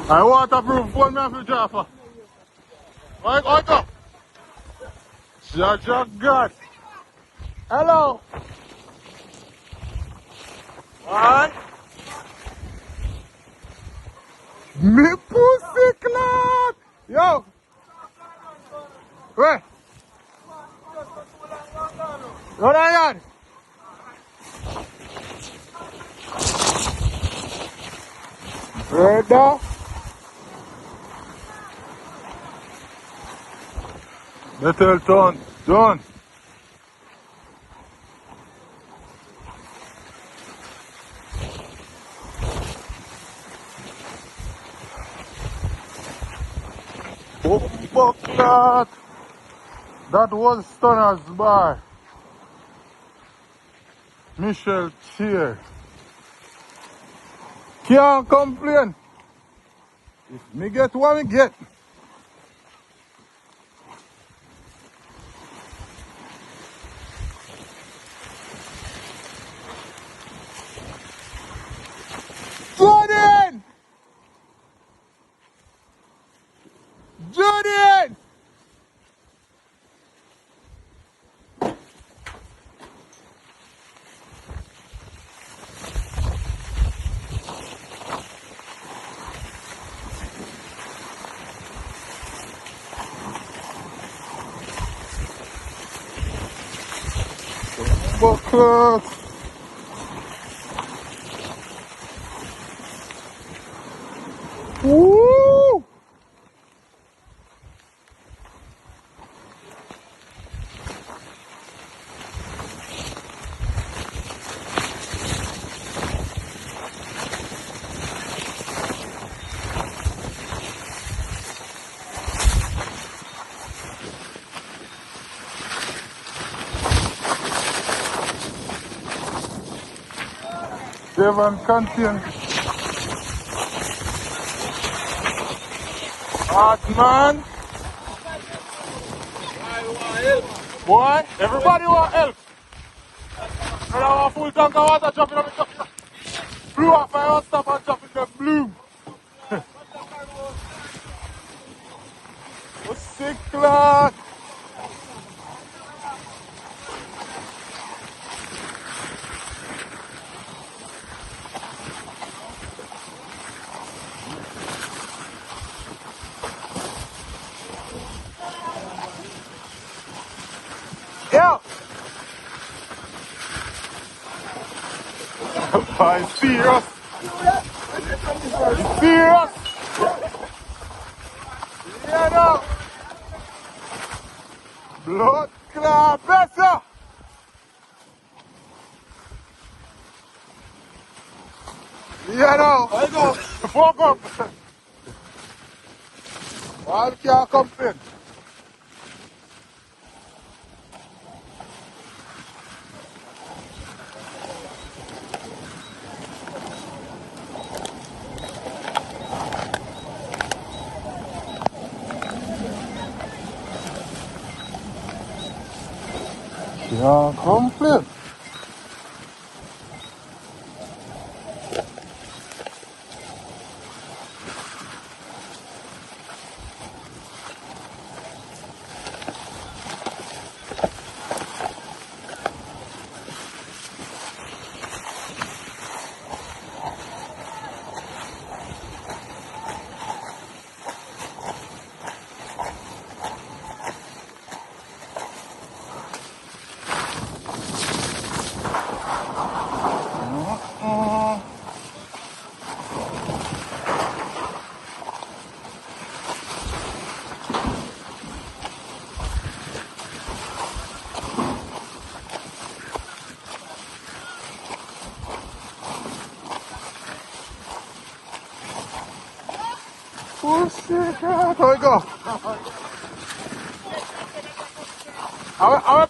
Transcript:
I waterproof phone me have to drop her. Wake up. Judge of God. Hello. Alright. Me pussy clot. Yo. Where? Run on. Brother. Bethel town. Done. Oh, clot. That was Stunner's bar. Michelle Cheer. Can't complain. If me get what me get. Jordan! Jordan! Buckler. Woo! Devon Canyon. Hard man. Boy, everybody want help. And I want full tank of water dropping on the top. Blew off my hot stuff and dropping the bloom. What's sick, lad? Yeah. I'm serious. You serious? Yeah, no. Blood clot better. Yeah, no. I go. Fuck up. One can't complain. Can't complain. Oh shit, how we go? I